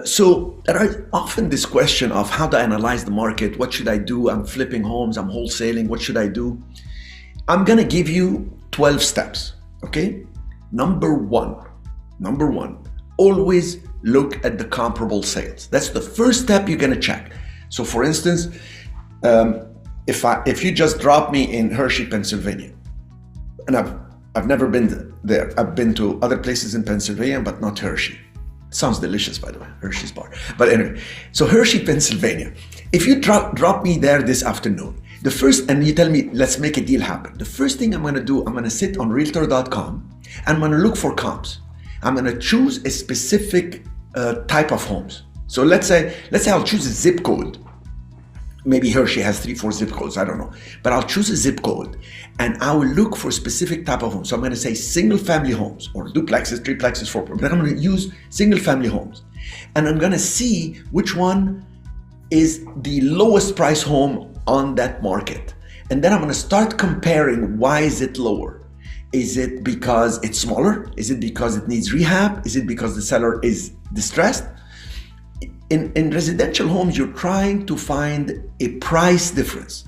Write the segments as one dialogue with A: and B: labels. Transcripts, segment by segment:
A: So there are often this question of how to analyze the market. What should I do? I'm flipping homes, I'm wholesaling. What should I do? I'm going to give you 12 steps. Okay. Number one, always look at the comparable sales. That's the first step you're going to check. So for instance, if you just drop me in Hershey, Pennsylvania, and I've never been there. I've been to other places in Pennsylvania, but not Hershey. Sounds delicious, by the way, Hershey's bar. But anyway, so Hershey, Pennsylvania. If you drop me there this afternoon, and you tell me, let's make a deal happen. The first thing I'm going to do, I'm going to sit on Realtor.com and I'm going to look for comps. I'm going to choose a specific type of homes. So let's say I'll choose a zip code. Maybe Hershey has 3-4 zip codes, I don't know. But I'll choose a zip code and I will look for a specific type of home. So I'm going to say single family homes or duplexes, triplexes, fourplexes. But I'm going to use single family homes. And I'm going to see which one is the lowest price home on that market. And then I'm going to start comparing, why is it lower? Is it because it's smaller? Is it because it needs rehab? Is it because the seller is distressed? In residential homes, you're trying to find a price difference.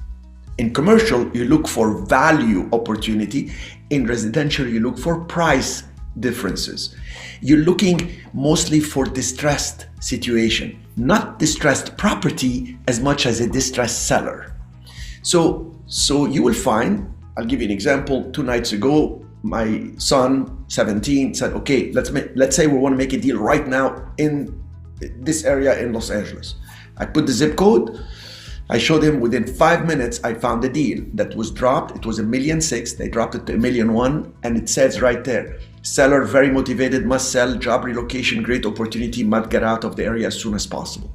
A: In commercial, you look for value opportunity. In residential, you look for price differences. You're looking mostly for distressed situation, not distressed property as much as a distressed seller. So you will find, I'll give you an example. 2 nights ago, my son, 17, said, okay, let's say we want to make a deal right now in this area in Los Angeles. I put the zip code. I showed him within 5 minutes, I found a deal that was dropped. It was $1.6 million. They dropped it to $1.1 million. And it says right there, seller very motivated, must sell, job relocation, great opportunity, must get out of the area as soon as possible.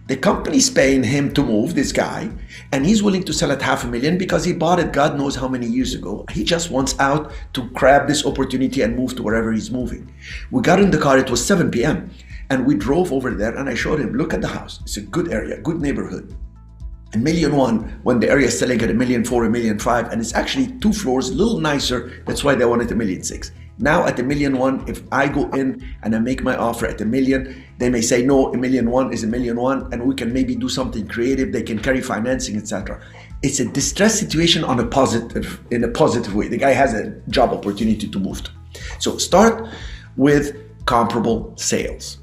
A: The company's paying him to move, this guy, and he's willing to sell at $500,000 because he bought it God knows how many years ago. He just wants out to grab this opportunity and move to wherever he's moving. We got in the car, it was 7 p.m. and we drove over there and I showed him, look at the house. It's a good area, good neighborhood. $1.1 million when the area is selling at $1.4 million, $1.5 million, and it's actually 2 floors, a little nicer. That's why they wanted $1.6 million. Now at $1.1 million, if I go in and I make my offer at $1 million, they may say, no, $1.1 million is $1.1 million, and we can maybe do something creative. They can carry financing, etc. It's a distressed situation in a positive way. The guy has a job opportunity to move to. So start with comparable sales.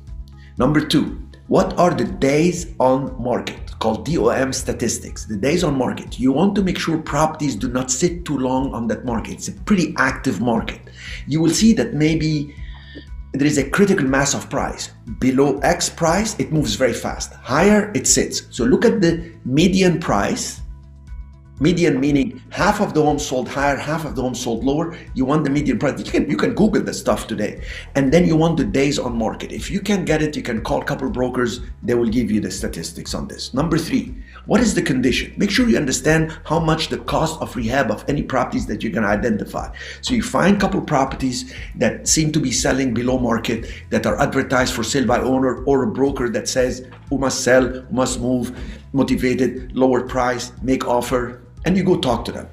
A: Number 2, what are the days on market? Called DOM statistics, the days on market. You want to make sure properties do not sit too long on that market. It's a pretty active market. You will see that maybe there is a critical mass of price. Below X price, it moves very fast. Higher, it sits. So look at the median price. Median meaning half of the homes sold higher, half of the homes sold lower. You want the median price. You can Google the stuff today. And then you want the days on market. If you can get it, you can call a couple brokers. They will give you the statistics on this. Number 3, what is the condition? Make sure you understand how much the cost of rehab of any properties that you're going to identify. So you find a couple properties that seem to be selling below market, that are advertised for sale by owner, or a broker that says who must sell, who must move, motivated, lower price, make offer, and you go talk to them.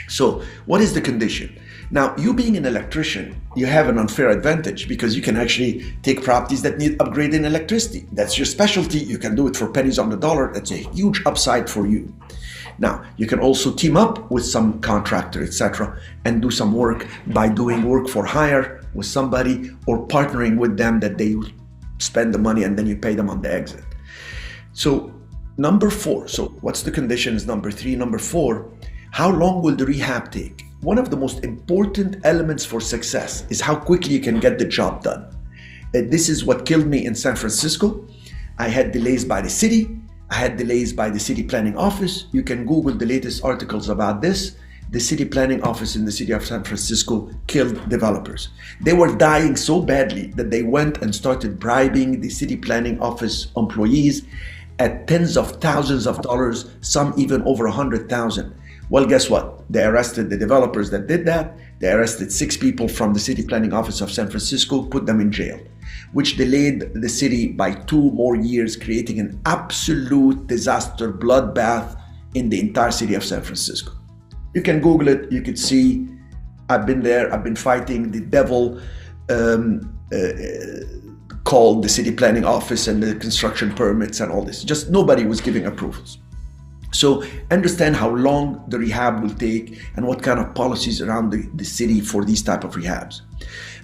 A: So what is the condition? Now, you being an electrician, you have an unfair advantage because you can actually take properties that need upgrading electricity. That's your specialty. You can do it for pennies on the dollar. That's a huge upside for you. Now, you can also team up with some contractor, etc., and do some work by doing work for hire with somebody or partnering with them that they spend the money and then you pay them on the exit. So number 4, so what's the conditions? Number 3, number 4, how long will the rehab take? One of the most important elements for success is how quickly you can get the job done. This is what killed me in San Francisco. I had delays by the city. I had delays by the city planning office. You can Google the latest articles about this. The city planning office in the city of San Francisco killed developers. They were dying so badly that they went and started bribing the city planning office employees at tens of thousands of dollars, some even over 100,000. Well, guess what? They arrested the developers that did that. They arrested 6 people from the city planning office of San Francisco, put them in jail, which delayed the city by 2 more years, creating an absolute disaster, bloodbath in the entire city of San Francisco. You can Google it. You could see, I've been there. I've been fighting the devil called the city planning office and the construction permits and all this. Just nobody was giving approvals. So understand how long the rehab will take and what kind of policies around the city for these type of rehabs.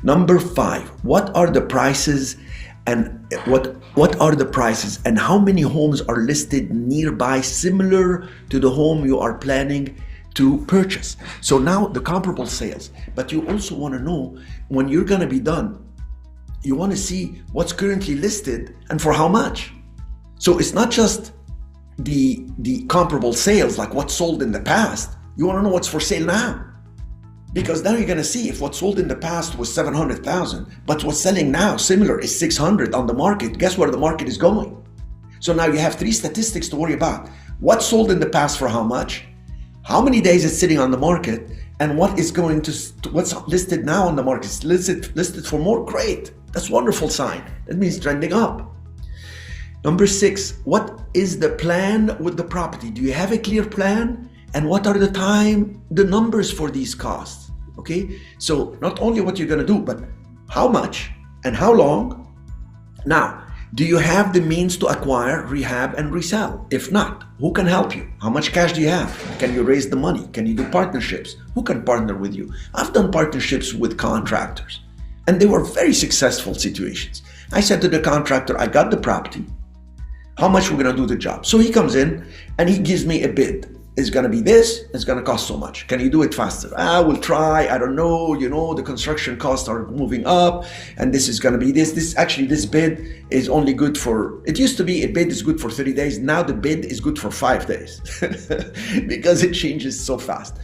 A: Number 5, what are the prices and what are the prices and how many homes are listed nearby similar to the home you are planning to purchase? So now the comparable sales, but you also want to know when you're going to be done, you want to see what's currently listed and for how much. So it's not just the comparable sales, like what's sold in the past. You want to know what's for sale now, because now you're going to see if what sold in the past was 700,000, but what's selling now similar is 600 on the market. Guess where the market is going? So now you have 3 statistics to worry about: what sold in the past for how much, how many days it's sitting on the market, and what's listed now on the market. It's listed for more. Great, that's a wonderful sign. That means trending up. Number 6, what is the plan with the property? Do you have a clear plan? And what are the numbers for these costs? Okay, so not only what you're going to do, but how much and how long. Now, do you have the means to acquire, rehab, and resell? If not, who can help you? How much cash do you have? Can you raise the money? Can you do partnerships? Who can partner with you? I've done partnerships with contractors, and they were very successful situations. I said to the contractor, I got the property. How much we're going to do the job? So he comes in and he gives me a bid. It's going to be this, it's going to cost so much. Can you do it faster? We'll try. I don't know. The construction costs are moving up and this is going to be this. This bid is only good for, it used to be a bid is good for 30 days. Now the bid is good for 5 days because it changes so fast.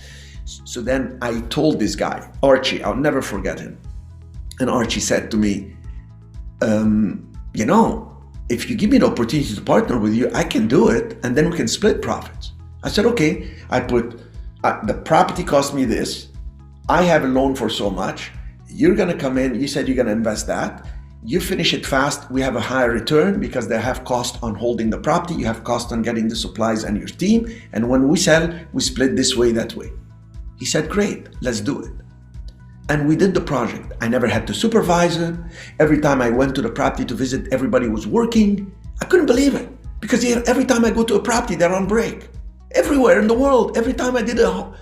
A: So then I told this guy, Archie, I'll never forget him. And Archie said to me, if you give me the opportunity to partner with you, I can do it, and then we can split profits. I said, okay. I put, the property cost me this. I have a loan for so much. You're going to come in. You said you're going to invest that. You finish it fast. We have a higher return because they have cost on holding the property. You have cost on getting the supplies and your team. And when we sell, we split this way, that way. He said, great, let's do it. And we did the project. I never had to supervise it. Every time I went to the property to visit, everybody was working. I couldn't believe it because every time I go to a property, they're on break. Everywhere in the world, every time I did a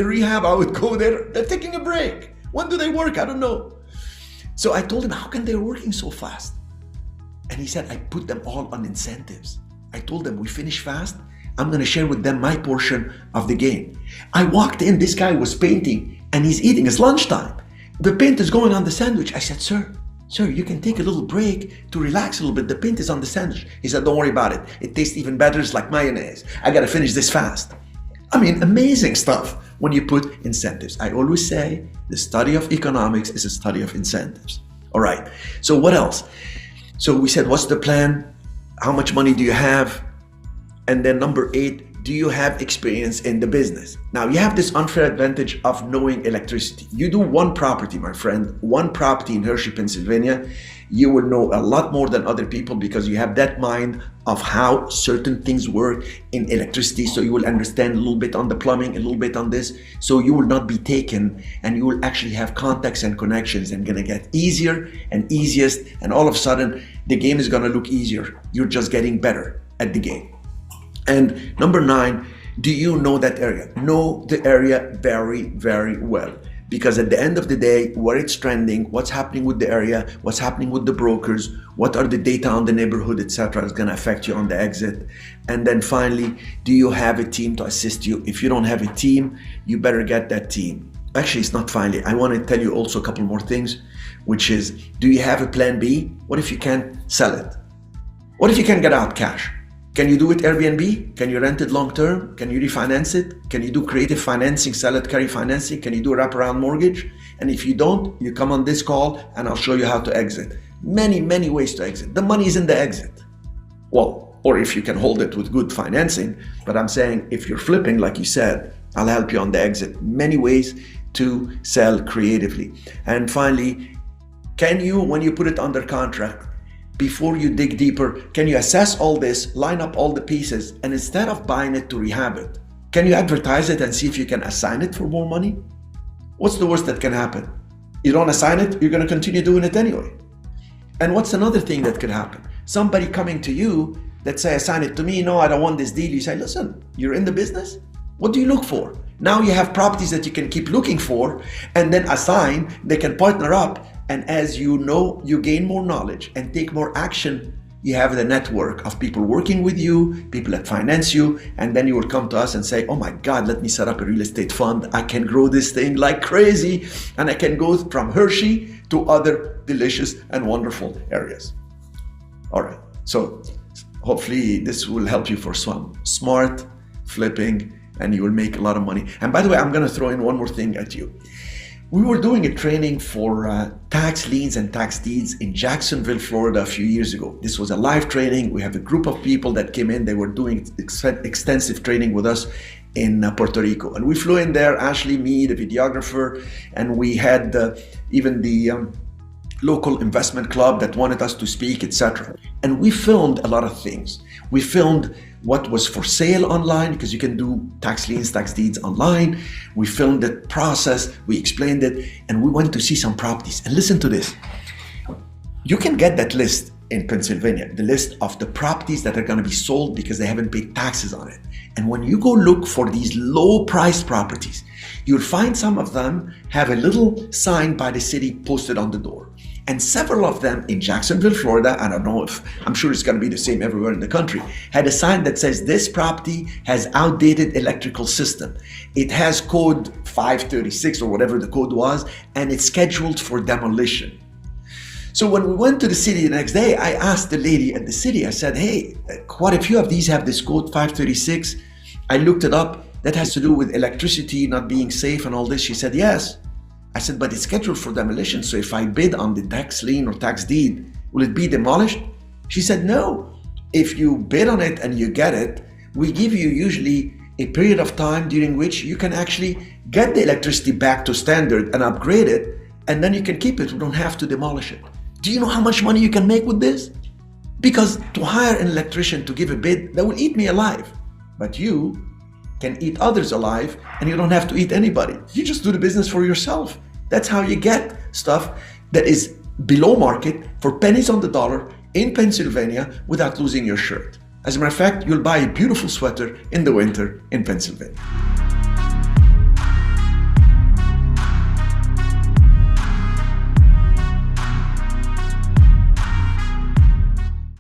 A: rehab, I would go there, they're taking a break. When do they work? I don't know. So I told him, how can they working so fast? And he said, I put them all on incentives. I told them, we finish fast. I'm going to share with them my portion of the gain. I walked in, this guy was painting and he's eating. It's lunchtime. The paint is going on the sandwich. I said, sir, you can take a little break to relax a little bit. The paint is on the sandwich. He said, don't worry about it. It tastes even better. It's like mayonnaise. I got to finish this fast. I mean, amazing stuff when you put incentives. I always say the study of economics is a study of incentives. All right. So what else? So we said, what's the plan? How much money do you have? And then number 8, do you have experience in the business? Now you have this unfair advantage of knowing electricity. You do one property, my friend, one property in Hershey, Pennsylvania, you will know a lot more than other people because you have that mind of how certain things work in electricity. So you will understand a little bit on the plumbing, a little bit on this. So you will not be taken and you will actually have contacts and connections and gonna get easier and easiest. And all of a sudden the game is gonna look easier. You're just getting better at the game. And number 9, do you know that area? Know the area very, very well. Because at the end of the day, where it's trending, what's happening with the area, what's happening with the brokers, what are the data on the neighborhood, etc., is going to affect you on the exit. And then finally, do you have a team to assist you? If you don't have a team, you better get that team. Actually, it's not finally. I want to tell you also a couple more things, which is, do you have a plan B? What if you can't sell it? What if you can't get out cash? Can you do it Airbnb? Can you rent it long term? Can you refinance it? Can you do creative financing, sell it, carry financing? Can you do a wraparound mortgage? And if you don't, you come on this call and I'll show you how to exit. Many, many ways to exit. The money is in the exit. Well, or if you can hold it with good financing. But I'm saying if you're flipping, like you said, I'll help you on the exit. Many ways to sell creatively. And finally, can you, when you put it under contract, before you dig deeper, can you assess all this, line up all the pieces, and instead of buying it to rehab it, can you advertise it and see if you can assign it for more money? What's the worst that can happen? You don't assign it, you're going to continue doing it anyway. And what's another thing that could happen? Somebody coming to you that say, assign it to me, no, I don't want this deal. You say, listen, you're in the business? What do you look for? Now you have properties that you can keep looking for and then assign, they can partner up. And as you know, you gain more knowledge and take more action. You have the network of people working with you, people that finance you, and then you will come to us and say, oh my God, let me set up a real estate fund. I can grow this thing like crazy, and I can go from Hershey to other delicious and wonderful areas. All right, so hopefully this will help you for some smart flipping, and you will make a lot of money. And by the way, I'm gonna throw in one more thing at you. We were doing a training for tax liens and tax deeds in Jacksonville, Florida a few years ago. This was a live training. We have a group of people that came in. They were doing extensive training with us in Puerto Rico. And we flew in there, Ashley, me, the videographer, and we had even the local investment club that wanted us to speak, etc. And we filmed a lot of things. We filmed what was for sale online, because you can do tax liens, tax deeds online. We filmed the process, we explained it, and we went to see some properties. And listen to this. You can get that list in Pennsylvania, the list of the properties that are gonna be sold because they haven't paid taxes on it. And when you go look for these low priced properties, you'll find some of them have a little sign by the city posted on the door. And several of them in Jacksonville, Florida, I don't know if, I'm sure it's gonna be the same everywhere in the country, had a sign that says this property has outdated electrical system. It has code 536 or whatever the code was, and it's scheduled for demolition. So when we went to the city the next day, I asked the lady at the city, I said, hey, quite a few of these have this code 536. I looked it up. That has to do with electricity not being safe and all this. She said, yes. I said, but it's scheduled for demolition. So if I bid on the tax lien or tax deed, will it be demolished? She said, no. If you bid on it and you get it, we give you usually a period of time during which you can actually get the electricity back to standard and upgrade it, and then you can keep it. We don't have to demolish it. Do you know how much money you can make with this? Because to hire an electrician to give a bid, that will eat me alive. But you can eat others alive, and you don't have to eat anybody. You just do the business for yourself. That's how you get stuff that is below market for pennies on the dollar in Pennsylvania without losing your shirt. As a matter of fact, you'll buy a beautiful sweater in the winter in Pennsylvania.